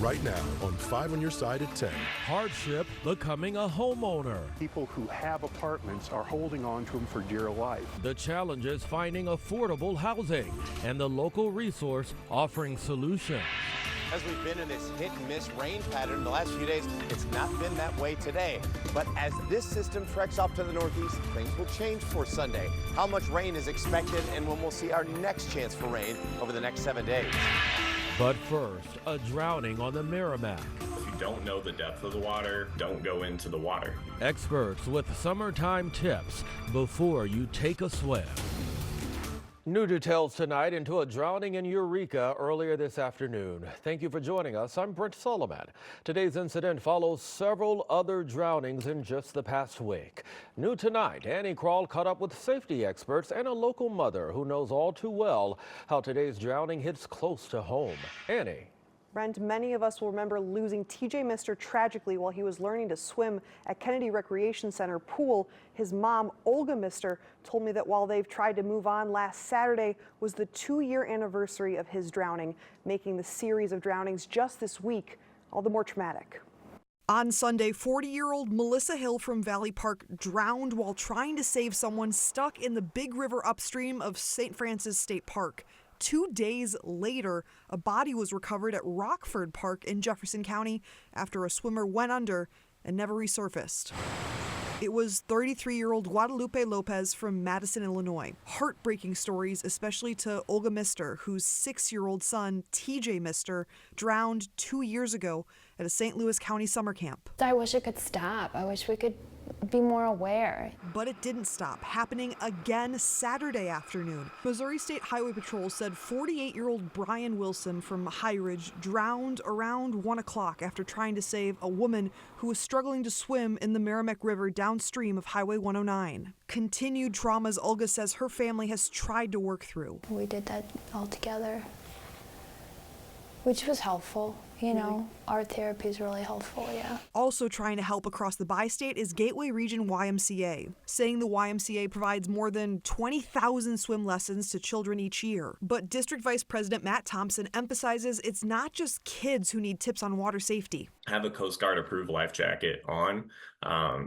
right now on 5 on Your Side at 10. Hardship becoming a homeowner. People who have apartments are holding on to them for dear life. The challenge is finding affordable housing and the local resource offering solutions. As we've been in this hit-and-miss rain pattern the last few days, it's not been that way today. But as this system treks off to the northeast, things will change for Sunday. How much rain is expected and when we'll see our next chance for rain over the next 7 days. But first, a drowning on the Merrimack. If you don't know the depth of the water, don't go into the water. Experts with summertime tips before you take a swim. New details tonight into a drowning in Eureka earlier this afternoon. Thank you for joining us. I'm Brent Solomon. Today's incident follows several other drownings in just the past week. New tonight, Annie Krall caught up with safety experts and a local mother who knows all too well how today's drowning hits close to home. Annie. Brent, many of us will remember losing TJ Mister tragically while he was learning to swim at Kennedy Recreation Center pool. His mom, Olga Mister, told me that while they've tried to move on, last Saturday was the 2-year anniversary of his drowning, making the series of drownings just this week all the more traumatic. On Sunday, 40-year-old Melissa Hill from Valley Park drowned while trying to save someone stuck in the Big River upstream of St. Francis State Park. 2 days later, a body was recovered at Rockford Park in Jefferson County after a swimmer went under and never resurfaced. It was 33-year-old Guadalupe Lopez from Madison, Illinois. Heartbreaking stories, especially to Olga Mister, whose 6-year-old son, TJ Mister, drowned 2 years ago at a St. Louis County summer camp. I wish it could stop. I wish we could be more aware. But it didn't stop, happening again Saturday afternoon. Missouri State Highway Patrol said 48-year-old Brian Wilson from High Ridge drowned around 1 o'clock after trying to save a woman who was struggling to swim in the Merrimack River downstream of Highway 109. Continued traumas Olga says her family has tried to work through. We did that all together, which was helpful. You know, art therapy is really helpful, yeah. Also trying to help across the bi-state is Gateway Region YMCA, saying the YMCA provides more than 20,000 swim lessons to children each year. But District Vice President Matt Thompson emphasizes it's not just kids who need tips on water safety. Have a Coast Guard approved life jacket on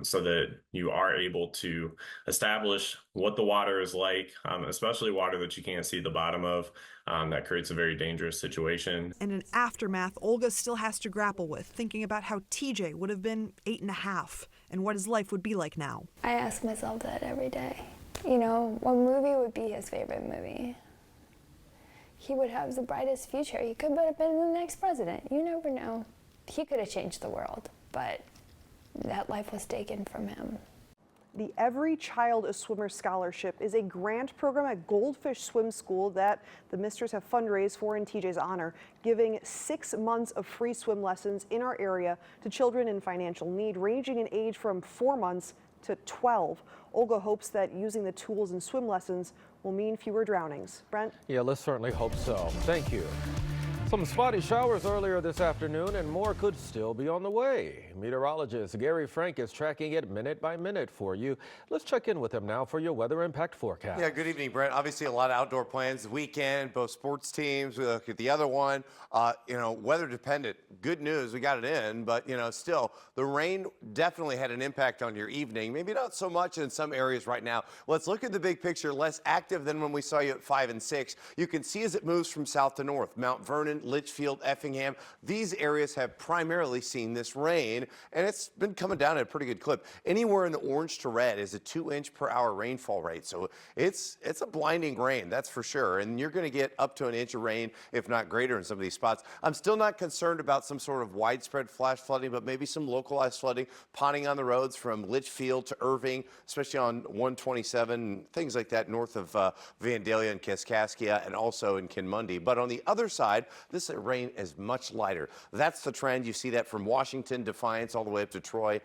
so that you are able to establish what the water is like, especially water that you can't see the bottom of. That creates a very dangerous situation. And in aftermath, Olga still has to grapple with thinking about how TJ would have been 8.5 and what his life would be like now. I ask myself that every day. You know, what movie would be his favorite movie? He would have the brightest future. He could have been the next president. You never know. He could have changed the world, but that life was taken from him. The Every Child a Swimmer Scholarship is a grant program at Goldfish Swim School that the Misters have fundraised for in TJ's honor, giving 6 months of free swim lessons in our area to children in financial need, ranging in age from 4 months to 12. Olga hopes that using the tools in swim lessons will mean fewer drownings. Brent? Yeah, let's certainly hope so. Thank you. Some spotty showers earlier this afternoon and more could still be on the way. Meteorologist Gary Frank is tracking it minute by minute for you. Let's check in with him now for your weather impact forecast. Yeah, good evening, Brent. Obviously, a lot of outdoor plans this weekend, both sports teams. We look at the other one, weather dependent. Good news, we got it in, but, still, the rain definitely had an impact on your evening. Maybe not so much in some areas right now. Let's look at the big picture, less active than when we saw you at 5 and 6. You can see as it moves from south to north, Mount Vernon, Litchfield, Effingham. These areas have primarily seen this rain, and it's been coming down at a pretty good clip. Anywhere in the orange to red is a 2-inch-per-hour rainfall rate, so it's a blinding rain, that's for sure. And you're going to get up to an inch of rain, if not greater, in some of these spots. I'm still not concerned about some sort of widespread flash flooding, but maybe some localized flooding, ponding on the roads from Litchfield to Irving, especially on 127, things like that north of Vandalia and Kaskaskia, and also in Kinmundy. But on the other side, this rain is much lighter. That's the trend. You see that from Washington, Defiance, all the way up to Troy.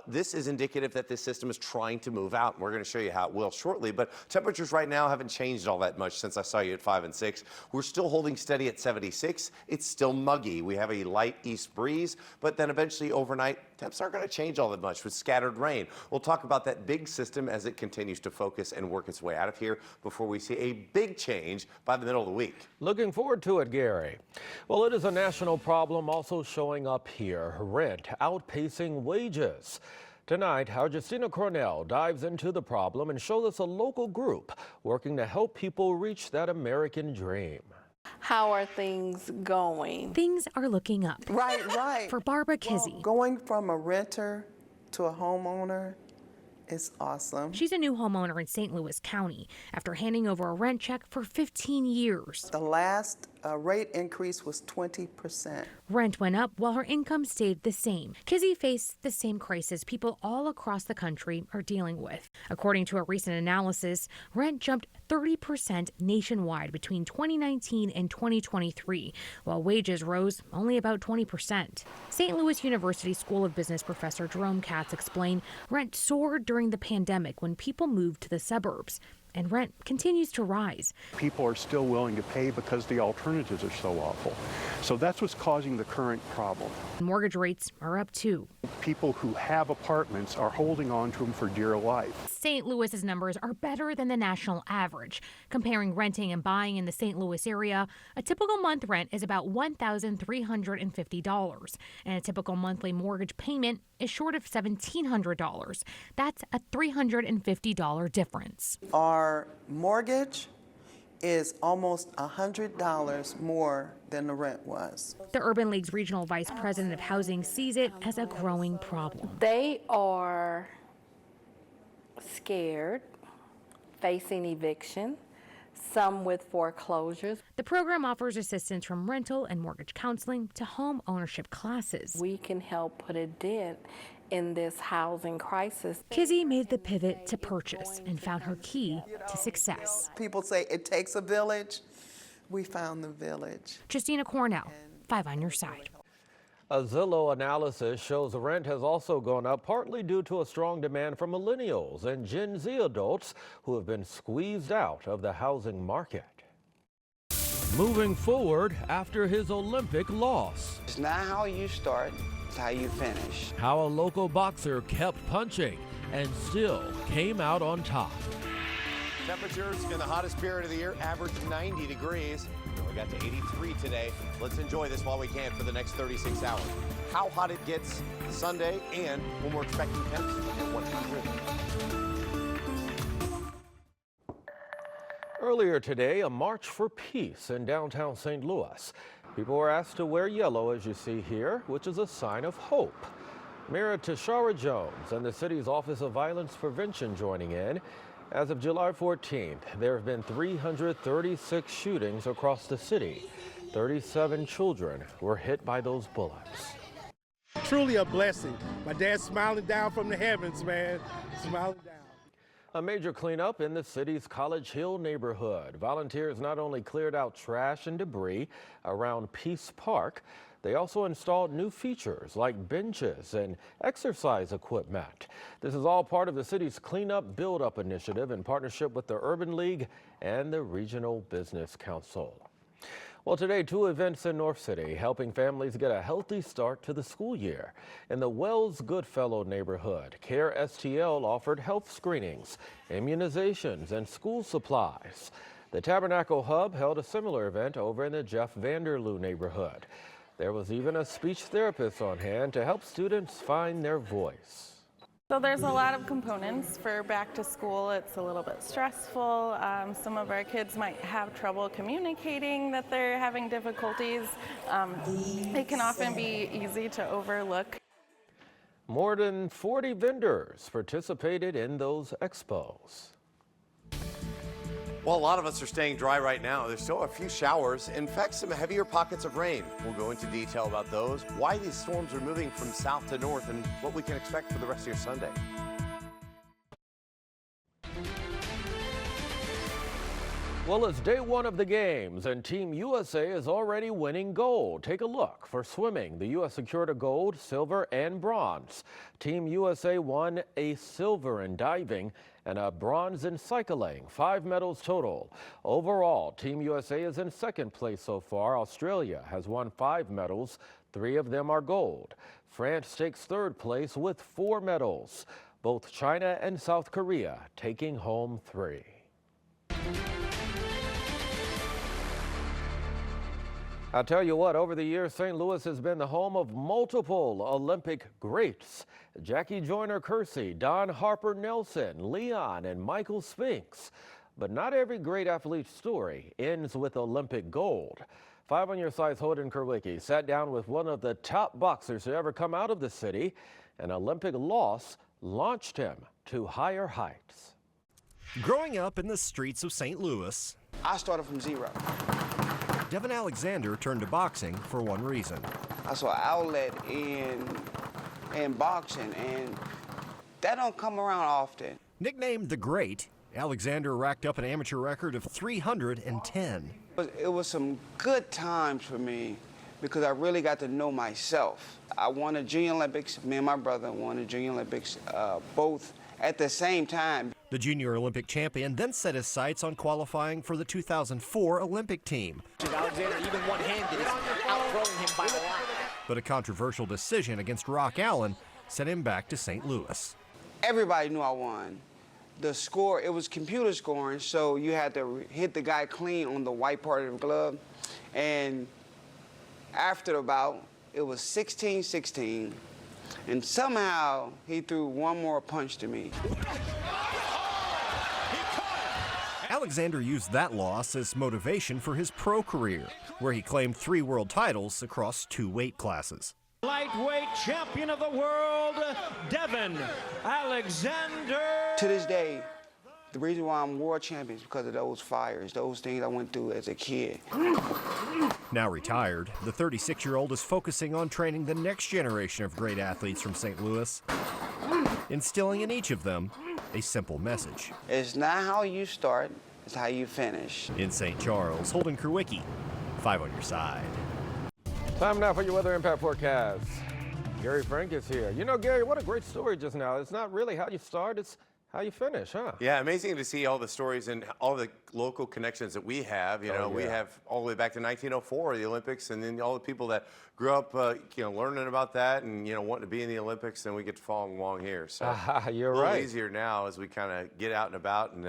This is indicative that this system is trying to move out, and we're going to show you how it will shortly. But temperatures right now haven't changed all that much since I saw you at 5 and 6. We're still holding steady at 76. It's still muggy. We have a light east breeze, but then eventually overnight, temps aren't going to change all that much with scattered rain. We'll talk about that big system as it continues to focus and work its way out of here before we see a big change by the middle of the week. Looking forward to it, Gary. Well, it is a national problem also showing up here. Rent outpacing wages. Tonight, our Justina Cornell dives into the problem and shows us a local group working to help people reach that American dream. How are things going? Things are looking up. Right. For Barbara Kizzy. Going from a renter to a homeowner is awesome. She's a new homeowner in St. Louis County after handing over a rent check for 15 years. The last rate increase was 20%. Rent went up while her income stayed the same. Kizzy faced the same crisis people all across the country are dealing with. According to a recent analysis, rent jumped 30% nationwide between 2019 and 2023, while wages rose only about 20%. St. Louis University School of Business professor Jerome Katz explained rent soared during the pandemic when people moved to the suburbs, and rent continues to rise. People are still willing to pay because the alternatives are so awful. So that's what's causing the current problem. Mortgage rates are up too. People who have apartments are holding on to them for dear life. St. Louis's numbers are better than the national average. Comparing renting and buying in the St. Louis area, a typical month rent is about $1,350, and a typical monthly mortgage payment is short of $1,700. That's a $350 difference. Our mortgage is almost $100 more than the rent was. The Urban League's regional vice president of housing sees it as a growing problem. They are scared, facing eviction, some with foreclosures. The program offers assistance from rental and mortgage counseling to home ownership classes. We can help put a dent in this housing crisis. Kizzy made the pivot to purchase and found her key to success. People say it takes a village. We found the village. Justina Cornell, 5 on your side. A Zillow analysis shows rent has also gone up, partly due to a strong demand from millennials and Gen Z adults who have been squeezed out of the housing market. Moving forward after his Olympic loss. It's not how you start, it's how you finish. How a local boxer kept punching and still came out on top. Temperatures in the hottest period of the year average 90 degrees. We got to 83 today. Let's enjoy this while we can for the next 36 hours. How hot it gets Sunday and when we're expecting temps at 100. Earlier today, a march for peace in downtown St. Louis. People were asked to wear yellow, as you see here, which is a sign of hope. Mayor Tashara Jones and the city's Office of Violence Prevention joining in. As of July 14th, there have been 336 shootings across the city. 37 children were hit by those bullets. Truly a blessing. My dad's smiling down from the heavens, man. Smiling down. A major cleanup in the city's College Hill neighborhood. Volunteers not only cleared out trash and debris around Peace Park, they also installed new features like benches and exercise equipment. This is all part of the city's Cleanup Build-Up initiative in partnership with the Urban League and the Regional Business Council. Well, today, 2 events in North City helping families get a healthy start to the school year. In the Wells Goodfellow neighborhood, KSDK offered health screenings, immunizations, and school supplies. The Tabernacle Hub held a similar event over in the Jeff Vanderloo neighborhood. There was even a speech therapist on hand to help students find their voice. So there's a lot of components for back to school. It's a little bit stressful. Some of our kids might have trouble communicating that they're having difficulties. It can often be easy to overlook. More than 40 vendors participated in those expos. Well, a lot of us are staying dry right now. There's still a few showers. In fact, some heavier pockets of rain. We'll go into detail about those, why these storms are moving from south to north, and what we can expect for the rest of your Sunday. Well, it's day 1 of the games, and Team USA is already winning gold. Take a look. For swimming, the U.S. secured a gold, silver, and bronze. Team USA won a silver in diving and a bronze in cycling, 5 medals total. Overall, Team USA is in second place so far. Australia has won 5 medals, 3 of them are gold. France takes third place with 4 medals. Both China and South Korea taking home 3. I'll tell you what, over the years, St. Louis has been the home of multiple Olympic greats. Jackie Joyner-Kersee, Don Harper Nelson, Leon, and Michael Spinks. But not every great athlete's story ends with Olympic gold. 5 on Your Side's Holden Kerwicki sat down with one of the top boxers to ever come out of the city. An Olympic loss launched him to higher heights. Growing up in the streets of St. Louis, I started from zero. Devin Alexander turned to boxing for one reason. I saw an outlet in boxing, and that don't come around often. Nicknamed the Great, Alexander racked up an amateur record of 310. It was some good times for me because I really got to know myself. I won the Junior Olympics. Me and my brother won the Junior Olympics, both at the same time. The junior Olympic champion then set his sights on qualifying for the 2004 Olympic team. Alexander, even one-handed, is outthrowing him by a lot. But a controversial decision against Rock Allen sent him back to St. Louis. Everybody knew I won. The score, it was computer scoring, so you had to hit the guy clean on the white part of the glove. And after the bout, it was 16-16, and somehow he threw one more punch to me. Alexander used that loss as motivation for his pro career, where he claimed 3 world titles across 2 weight classes. Lightweight champion of the world, Devin Alexander. To this day, the reason why I'm world champion is because of those fires, those things I went through as a kid. Now retired, the 36-year-old is focusing on training the next generation of great athletes from St. Louis, instilling in each of them a simple message. It's not how you start, it's how you finish. In St. Charles, Holden Kerwicki, 5 on Your Side. Time now for your weather impact forecast. Gary Frank is here. You know, Gary, what a great story just now. It's not really how you start, it's how you finish, huh? Yeah, amazing to see all the stories and all the local connections that we have. You know, we have all the way back to 1904, the Olympics, and then all the people that grew up, learning about that and, wanting to be in the Olympics, and we get to follow along here. So you're a little right. easier now as we kind of get out and about and,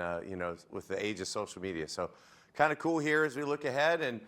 with the age of social media. So kind of cool here as we look ahead, and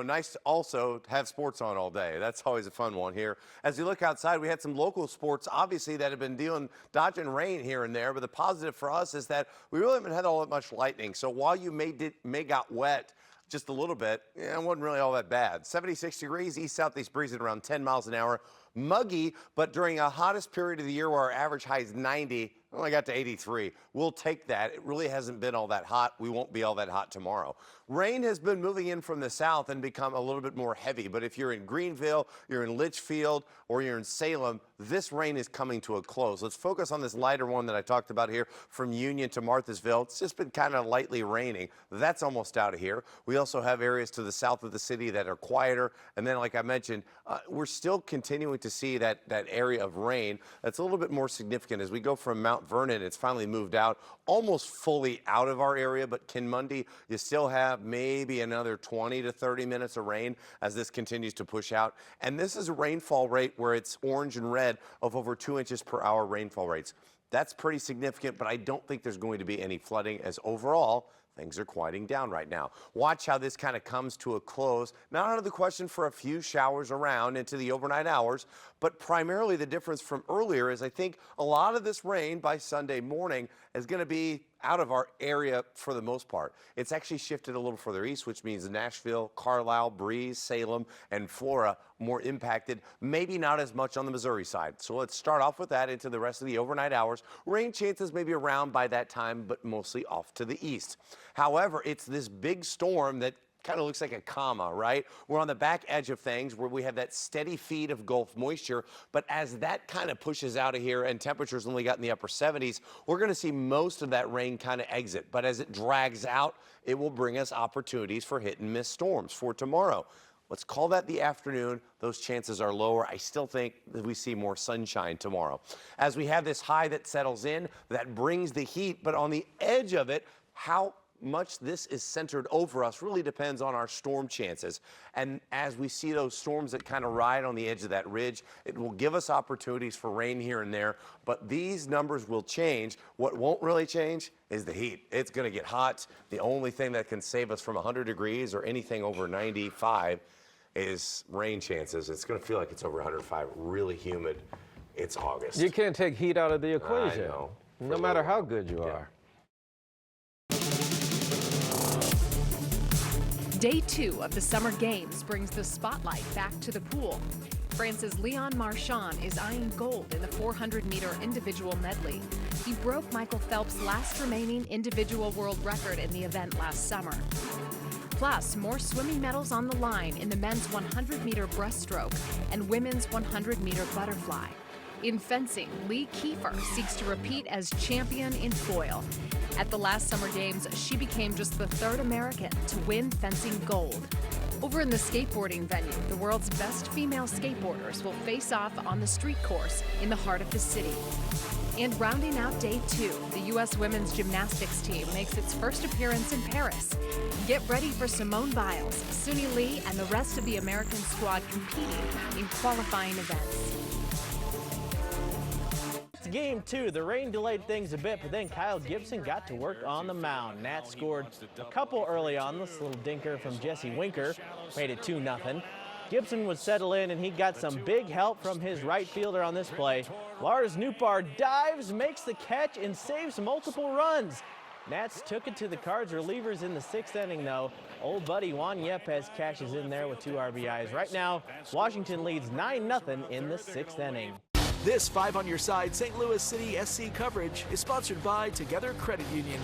nice to also have sports on all day. That's always a fun one here. As we look outside, we had some local sports, obviously, that have been dodging rain here and there, but the positive for us is that we really haven't had all that much lightning. So while you may got wet just a little bit, it wasn't really all that bad. 76 degrees, east-southeast breeze at around 10 miles an hour. Muggy, but during a hottest period of the year where our average high is 90, only got to 83. We'll take that. It really hasn't been all that hot. We won't be all that hot tomorrow. Rain has been moving in from the south and become a little bit more heavy. But if you're in Greenville, you're in Litchfield, or you're in Salem, this rain is coming to a close. Let's focus on this lighter one that I talked about here from Union to Marthasville. It's just been kind of lightly raining. That's almost out of here. We also have areas to the south of the city that are quieter. And then, like I mentioned, we're still continuing to see that area of rain that's a little bit more significant. As we go from Mount Vernon, it's finally moved out, almost fully out of our area, but Kinmundy, you still have maybe another 20 to 30 minutes of rain as this continues to push out. And this is a rainfall rate where it's orange and red of over 2 inches per hour rainfall rates. That's pretty significant, but I don't think there's going to be any flooding, as overall things are quieting down right now. Watch how this kind of comes to a close. Not out of the question for a few showers around into the overnight hours, but primarily the difference from earlier is I think a lot of this rain by Sunday morning is going to be out of our area for the most part. It's actually shifted a little further east, which means Nashville, Carlisle, Breeze, Salem, and Flora more impacted, maybe not as much on the Missouri side. So let's start off with that into the rest of the overnight hours. Rain chances may be around by that time, but mostly off to the east. However, it's this big storm that kind of looks like a comma, right? We're on the back edge of things where we have that steady feed of Gulf moisture, but as that kind of pushes out of here and temperatures only got in the upper 70s, we're going to see most of that rain kind of exit. But as it drags out, it will bring us opportunities for hit and miss storms for tomorrow. Let's call that the afternoon. Those chances are lower. I still think that we see more sunshine tomorrow. As we have this high that settles in, that brings the heat, but on the edge of it, how much this is centered over us really depends on our storm chances. And as we see those storms that kind of ride on the edge of that ridge, it will give us opportunities for rain here and there, but these numbers will change. What won't really change is the heat. It's going to get hot. The only thing that can save us from 100 degrees or anything over 95 is rain chances. It's going to feel like it's over 105, really humid. It's August. You can't take heat out of the equation, I know. no matter how good you are. Day 2 of the Summer Games brings the spotlight back to the pool. France's Leon Marchand is eyeing gold in the 400-meter individual medley. He broke Michael Phelps' last remaining individual world record in the event last summer. Plus, more swimming medals on the line in the men's 100-meter breaststroke and women's 100-meter butterfly. In fencing, Lee Kiefer seeks to repeat as champion in foil. At the last Summer Games, she became just the 3rd American to win fencing gold. Over in the skateboarding venue, the world's best female skateboarders will face off on the street course in the heart of the city. And rounding out Day 2, the U.S. women's gymnastics team makes its first appearance in Paris. Get ready for Simone Biles, Suni Lee, and the rest of the American squad competing in qualifying events. Game 2, the rain delayed things a bit, but then Kyle Gibson got to work on the mound. Nat scored a couple early on. This little dinker from Jesse Winker made it 2-0. Gibson would settle in, and he got some big help from his right fielder on this play. Lars Nootbaar dives, makes the catch, and saves multiple runs. Nats took it to the Cards relievers in the 6th inning, though. Old buddy Juan Yepes cashes in there with 2 RBIs. Right now, Washington leads 9-0 in the 6th inning. This 5 on Your Side St. Louis City SC coverage is sponsored by Together Credit Union.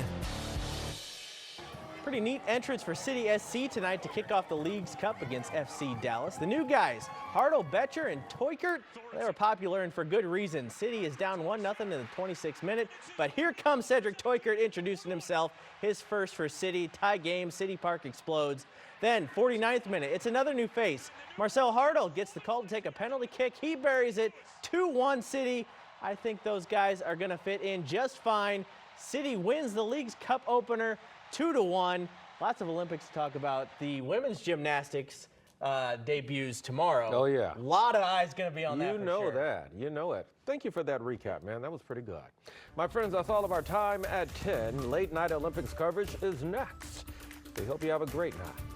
Pretty neat entrance for City SC tonight to kick off the League's Cup against FC Dallas. The new guys, Hartle, Betcher, and Toykert, they were popular and for good reason. City is down 1-0 in the 26th minute, but here comes Cedric Toykert introducing himself. His first for City. Tie game, City Park explodes. Then, 49th minute, it's another new face. Marcel Hartle gets the call to take a penalty kick. He buries it, 2-1 City. I think those guys are gonna fit in just fine. City wins the League's Cup opener, 2-1. Lots of Olympics to talk about. The women's gymnastics debuts tomorrow. Oh, yeah. A lot of eyes going to be on that. You for know sure. that. You know it. Thank you for that recap, man. That was pretty good. My friends, that's all of our time at 10. Late night Olympics coverage is next. We hope you have a great night.